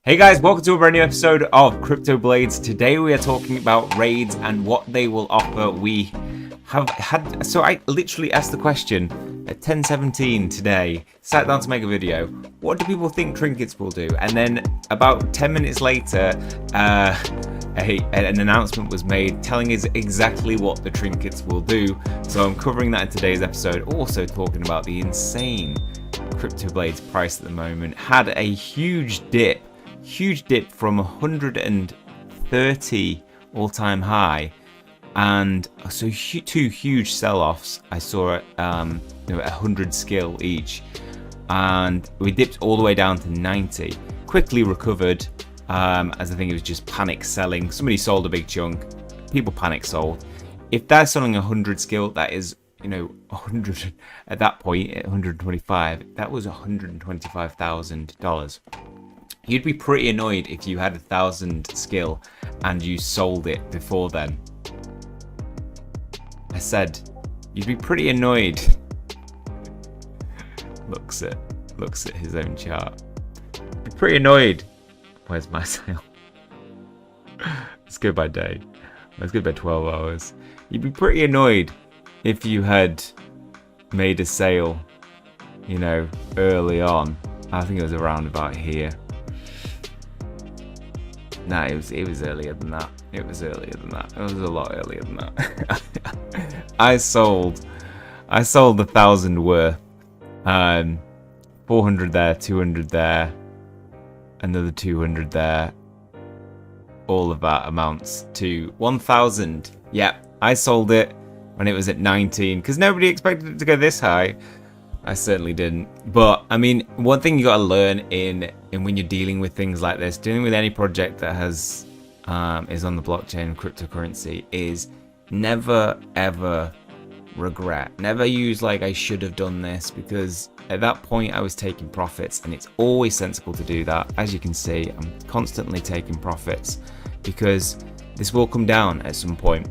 Hey guys, welcome to a brand new episode of Cryptoblades. Today we are talking about raids and what they will offer. We have had, so I literally asked the question at 10:17 today, sat down to make a video, what do people think Trinkets will do? And then about 10 minutes later, an announcement was made telling us exactly what the Trinkets will do. So I'm covering that in today's episode, also talking about the insane Cryptoblades price at the moment. Had a huge dip from 130 all-time high, and so two huge sell-offs. I saw it, 100 skill each, and we dipped all the way down to 90. Quickly recovered, as I think it was just panic selling. Somebody sold a big chunk. People panic sold. If they're selling 100 skill, that is, 100 at that point at 125. That was $125,000. You'd be pretty annoyed if you had 1,000 skill and you sold it before then. I said, you'd be pretty annoyed. Looks at his own chart. Be pretty annoyed. Where's my sale? Let's go by day. Let's go by 12 hours. You'd be pretty annoyed if you had made a sale, early on. I think it was around about here. No, it was earlier than that. It was a lot earlier than that. I sold 1,000 worth. 400 there, 200 there, another 200 there. All of that amounts to 1,000. Yep, I sold it when it was at 19 because nobody expected it to go this high. I certainly didn't. But I mean, one thing you got to learn in when you're dealing with things like this, dealing with any project that has is on the blockchain cryptocurrency, is never ever regret. Never use like I should have done this, because at that point I was taking profits, and it's always sensible to do that. As you can see, I'm constantly taking profits because this will come down at some point.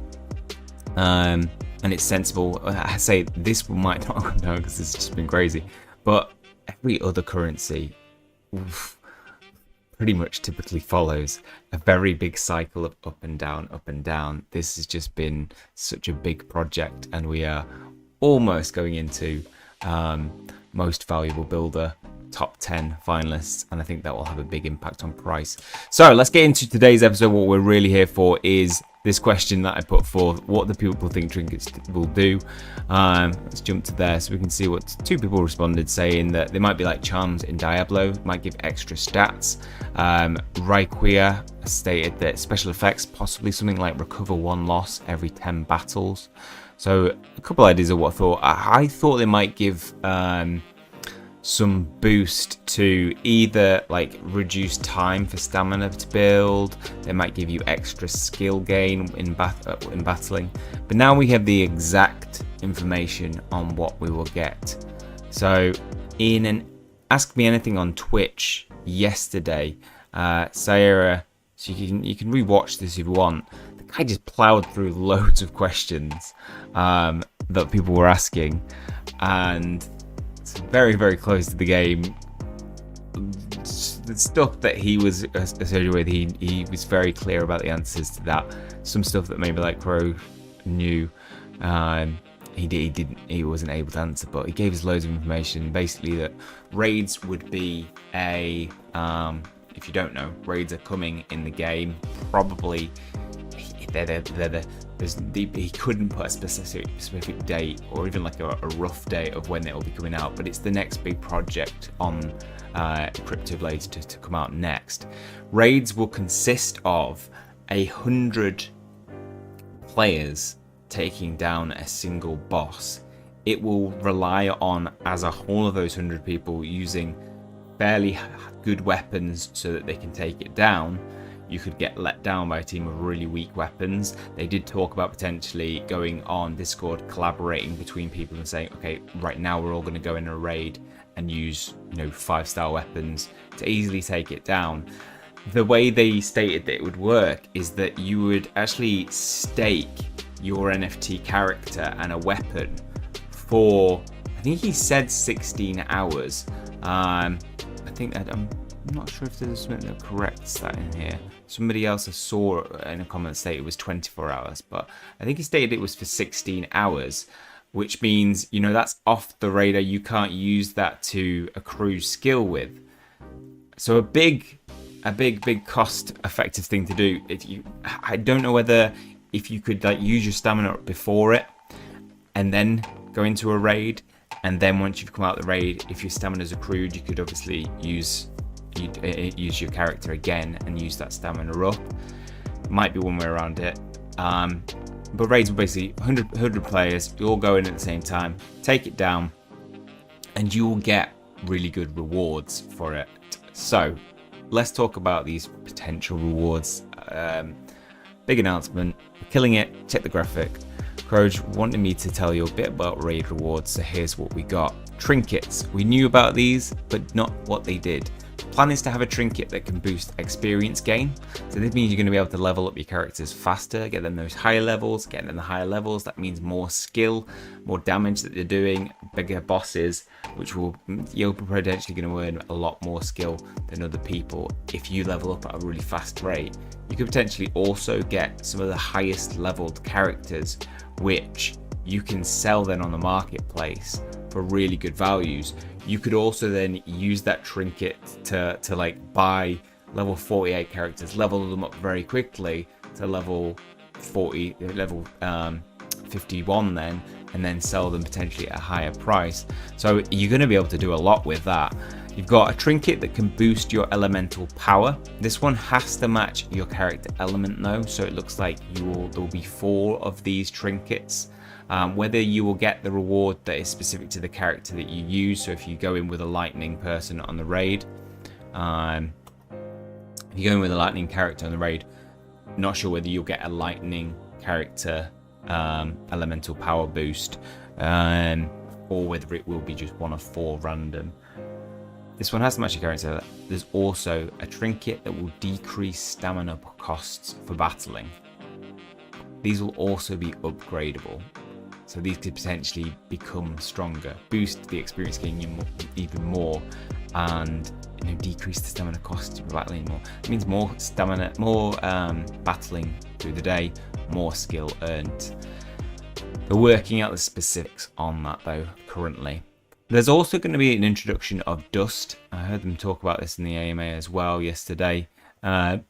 And it's sensible. I say this might not come down because it's just been crazy, but every other currency pretty much typically follows a very big cycle of up and down. This has just been such a big project, and we are almost going into most valuable builder top 10 finalists, and I think that will have a big impact on price. So let's get into today's episode. What we're really here for is this question that I put forth: what do people think Trinkets will do? Let's jump to there so we can see what two people responded, saying that they might be like charms in Diablo, might give extra stats. Raikuya stated that special effects, possibly something like recover 1 loss every 10 battles. So a couple ideas of what I thought. I thought they might give some boost to either like reduce time for stamina to build. They might give you extra skill gain in battling. But now we have the exact information on what we will get. So in an Ask Me Anything on Twitch yesterday, Sarah, so you can rewatch this if you want. The guy just plowed through loads of questions that people were asking, and very, very close to the game. The stuff that he was associated with, he was very clear about the answers to that. Some stuff that maybe like Crow knew, he wasn't able to answer, but he gave us loads of information. Basically, that raids would be a if you don't know, raids are coming in the game. Probably he couldn't put a specific date or even like a rough date of when it will be coming out, but it's the next big project on Cryptoblades to come out next. Raids will consist of 100 players taking down a single boss. It will rely on, as a whole of those 100 people, using fairly good weapons so that they can take it down. You could get let down by a team of really weak weapons. They did talk about potentially going on Discord, collaborating between people and saying, okay, right now we're all going to go in a raid and use 5-star weapons to easily take it down. The way they stated that it would work is that you would actually stake your NFT character and a weapon for, I think he said 16 hours. I think that I'm not sure if there's something that corrects that in here. Somebody else I saw in a comment state it was 24 hours, but I think he stated it was for 16 hours, which means, you know, that's off the radar. You can't use that to accrue skill with. So a big cost-effective thing to do. I don't know whether if you could like use your stamina before it, and then go into a raid, and then once you've come out the raid, if your stamina's accrued, you could obviously use your character again and use that stamina up. Might be one way around it. But raids are basically 100 players. You all go in at the same time, take it down, and you will get really good rewards for it. So let's talk about these potential rewards. Big announcement, we're killing it. Check the graphic. Croge wanted me to tell you a bit about raid rewards, so here's what we got. Trinkets. We knew about these, but not what they did. The plan is to have a trinket that can boost experience gain. So this means you're going to be able to level up your characters faster, get them those higher levels. Getting them the higher levels, that means more skill, more damage that they're doing, bigger bosses, which will, you're potentially going to earn a lot more skill than other people if you level up at a really fast rate. You could potentially also get some of the highest leveled characters, which you can sell then on the marketplace for really good values. You could also then use that trinket to like buy level 48 characters, level them up very quickly to level 51 then, and then sell them potentially at a higher price. So you're going to be able to do a lot with that. You've got a trinket that can boost your elemental power. This one has to match your character element though, so it looks like there'll be 4 of these trinkets. Whether you will get the reward that is specific to the character that you use. So if you go in with a lightning person on the raid, if you go in with a lightning character on the raid, not sure whether you'll get a lightning character elemental power boost, or whether it will be just one of 4 random. This one has to match your character. There's also a trinket that will decrease stamina costs for battling. These will also be upgradable. So these could potentially become stronger, boost the experience gain even more, and decrease the stamina cost of battling more. It means more stamina, more battling through the day, more skill earned. They're working out the specifics on that though currently. There's also going to be an introduction of dust. I heard them talk about this in the AMA as well yesterday. They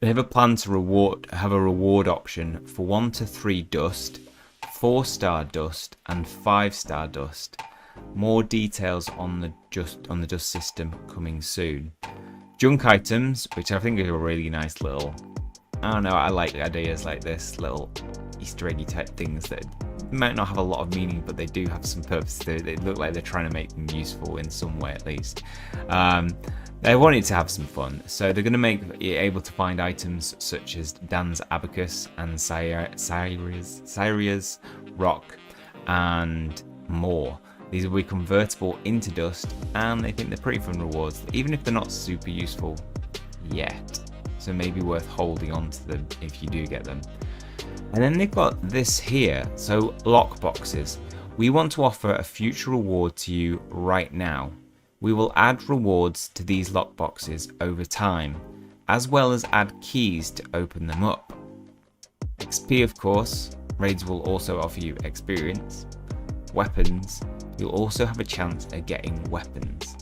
have a plan to have a reward option for 1 to 3 dust, 4-star dust, and 5-star dust. More details on the dust system coming soon. Junk items, which I think are a really nice little, I don't know, I like ideas like this, little Easter eggy type things that might not have a lot of meaning, but they do have some purpose. They look like they're trying to make them useful in some way at least. They wanted to have some fun, so they're going to make it able to find items such as Dan's abacus and Syria's rock and more. These will be convertible into dust, and they think they're pretty fun rewards, even if they're not super useful yet. So maybe worth holding on to them if you do get them. And then they've got this here, so lock boxes. We want to offer a future reward to you right now. We will add rewards to these lockboxes over time, as well as add keys to open them up. XP, of course. Raids will also offer you experience. Weapons. You'll also have a chance at getting weapons.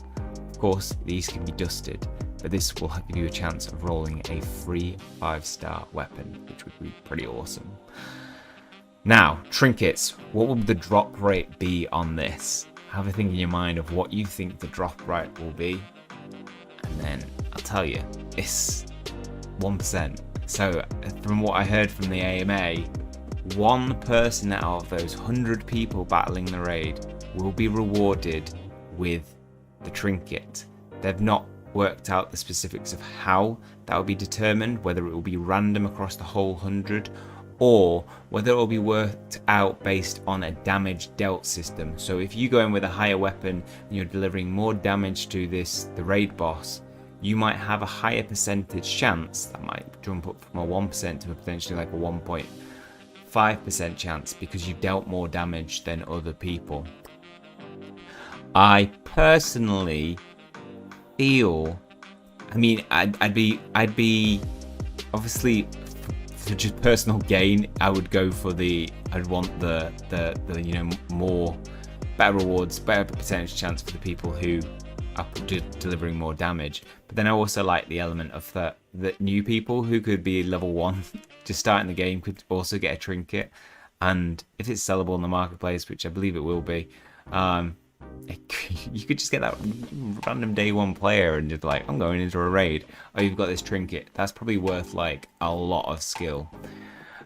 Of course, these can be dusted, but this will give you a chance of rolling a free 5-star weapon, which would be pretty awesome. Now, trinkets. What will the drop rate be on this? Have a think in your mind of what you think the drop rate will be, and then I'll tell you, it's 1%. So from what I heard from the AMA, 1 person out of those 100 people battling the raid will be rewarded with the trinket. They've not worked out the specifics of how that will be determined, whether it will be random across the whole 100, or whether it will be worked out based on a damage dealt system. So if you go in with a higher weapon and you're delivering more damage to the raid boss, you might have a higher percentage chance, that might jump up from a 1% to potentially like a 1.5% chance, because you've dealt more damage than other people. I personally feel I mean, I'd be obviously for just personal gain. I would go for I'd want the more better rewards, better percentage chance for the people who are delivering more damage. But then I also like the element of that new people who could be level 1 just starting the game could also get a trinket, and if it's sellable in the marketplace, which I believe it will be, you could just get that random day 1 player and just like, I'm going into a raid. Oh, you've got this trinket. That's probably worth like a lot of skill.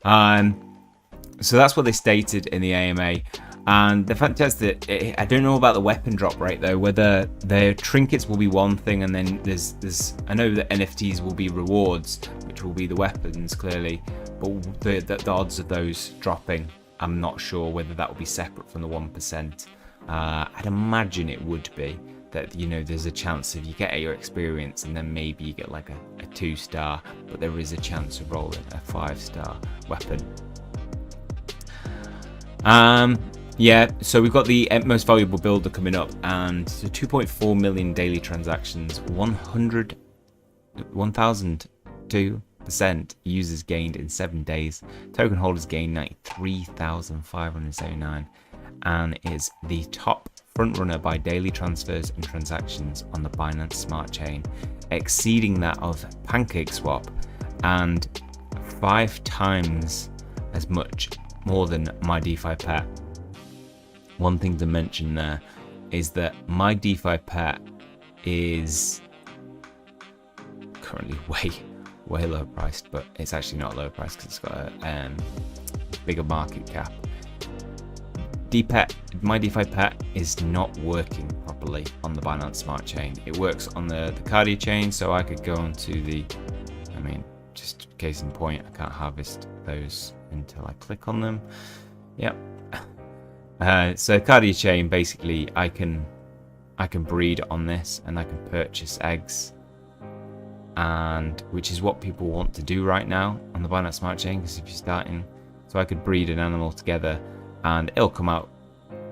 So that's what they stated in the AMA. And the fact is that I don't know about the weapon drop rate though, whether the trinkets will be one thing, and then there's I know that NFTs will be rewards, which will be the weapons clearly, but the odds of those dropping, I'm not sure whether that will be separate from the 1%. I'd imagine it would be that, there's a chance if you get your experience and then maybe you get like a 2-star, but there is a chance of rolling a 5-star weapon. Yeah, so we've got the most valuable builder coming up, and 2.4 million daily transactions, 1,002% users gained in 7 days. Token holders gained 93,579, and is the top frontrunner by daily transfers and transactions on the Binance Smart Chain, exceeding that of PancakeSwap and 5 times as much more than MyDeFi-Pet. One thing to mention there is that MyDeFi-Pet is currently way lower priced, but it's actually not lower priced because it's got a bigger market cap. MyDeFi-Pet is not working properly on the Binance Smart Chain. It works on the Cardia chain, so I could go onto just case in point, I can't harvest those until I click on them. Yep. So Cardia chain, basically I can breed on this and I can purchase eggs, and which is what people want to do right now on the Binance Smart Chain, because if you're starting, so I could breed an animal together and it'll come out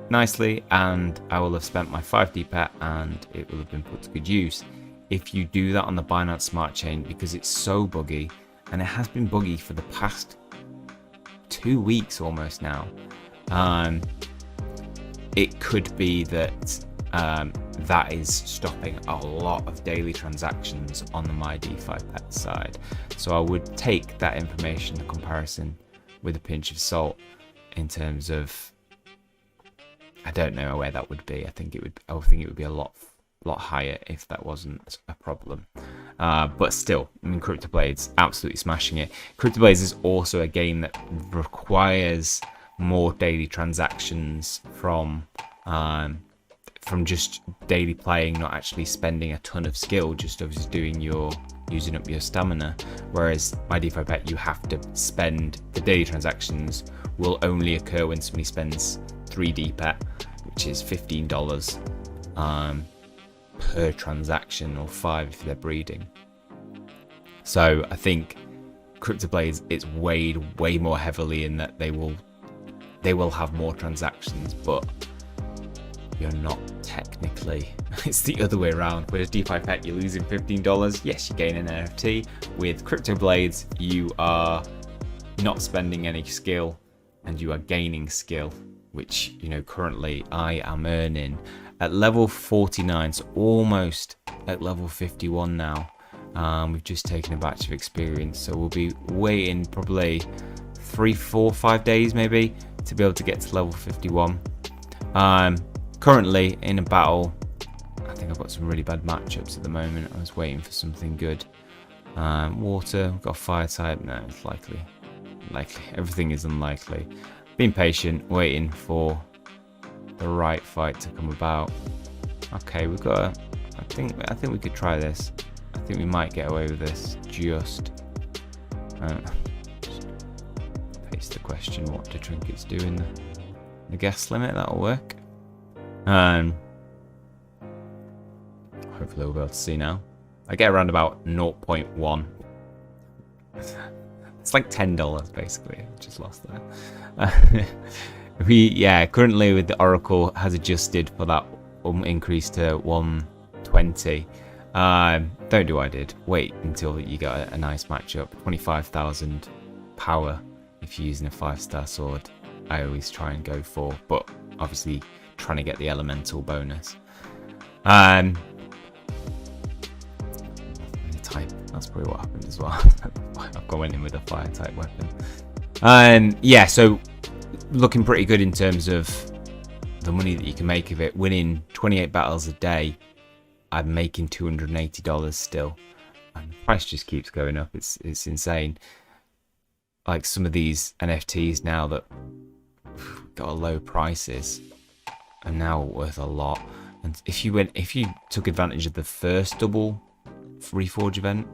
nicely, and I will have spent my 5D pet and it will have been put to good use. If you do that on the Binance Smart Chain, because it's so buggy, and it has been buggy for the past 2 weeks almost now, it could be that that is stopping a lot of daily transactions on the MyDeFi-Pet side. So I would take that information, the comparison, with a pinch of salt in terms of, I don't know where that would be. I think it would be a lot higher if that wasn't a problem. But still, Cryptoblades absolutely smashing it. Cryptoblades is also a game that requires more daily transactions from just daily playing, not actually spending a ton of skill, just obviously using up your stamina. Whereas MyDeFi-Pet, you have to spend, the daily transactions will only occur when somebody spends 3D pet, which is $15 per transaction, or 5 if they're breeding. So I think Cryptoblades, it's weighed way more heavily in that they will have more transactions, but you're not technically, it's the other way around. With a DeFi-Pet, you're losing $15. Yes, you gain an NFT. With Cryptoblades, you are not spending any skill and you are gaining skill, which, currently I am earning at level 49, so almost at level 51 now. We've just taken a batch of experience, so we'll be waiting probably 3, 4, 5 days maybe to be able to get to level 51. Currently in a battle, I think I've got some really bad matchups at the moment. I was waiting for something good. Water, we've got fire type. No, it's likely. Everything is unlikely. Being patient, waiting for the right fight to come about. Okay, we've got I think we could try this. I think we might get away with this. Just paste the question, what do trinkets do in the gas limit? That'll work. Hopefully we'll be able to see now. I get around about 0.1. It's like $10 basically. I just lost that. Currently with the Oracle has adjusted for that increase to 120. Don't do what I did. Wait until you get a nice matchup. 25,000 power if you're using a 5-star sword. I always try and go for, but obviously trying to get the elemental bonus. Type. That's probably what happened as well. I've gone in with a fire type weapon. Yeah, so looking pretty good in terms of the money that you can make of it. Winning 28 battles a day, I'm making $280 still, and the price just keeps going up. It's insane. Like some of these NFTs now that got a low prices are now worth a lot. And if you took advantage of the first double Reforge event,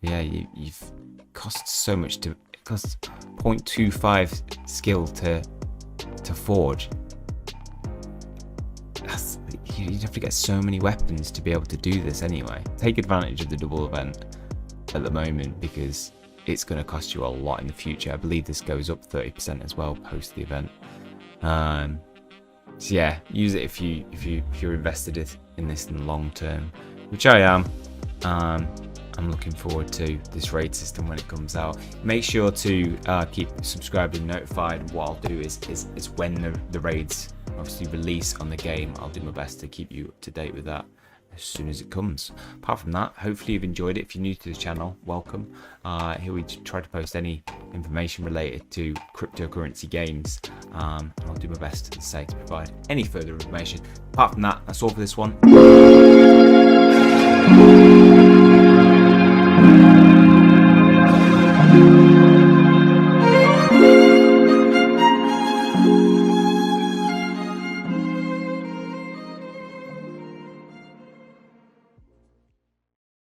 yeah, you've cost so much to. It costs 0.25 skill to forge. You'd have to get so many weapons to be able to do this anyway. Take advantage of the double event at the moment because it's going to cost you a lot in the future. I believe this goes up 30% as well post the event. So yeah, use it if you're invested in this in the long term, which I am. I'm looking forward to this raid system when it comes out. Make sure to keep subscribed and notified. What I'll do is when the raids obviously release on the game, I'll do my best to keep you up to date with that as soon as it comes. Apart from that, hopefully you've enjoyed it. If you're new to the channel, welcome. Here we try to post any information related to cryptocurrency games. I'll do my best to provide any further information. Apart from that, that's all for this one.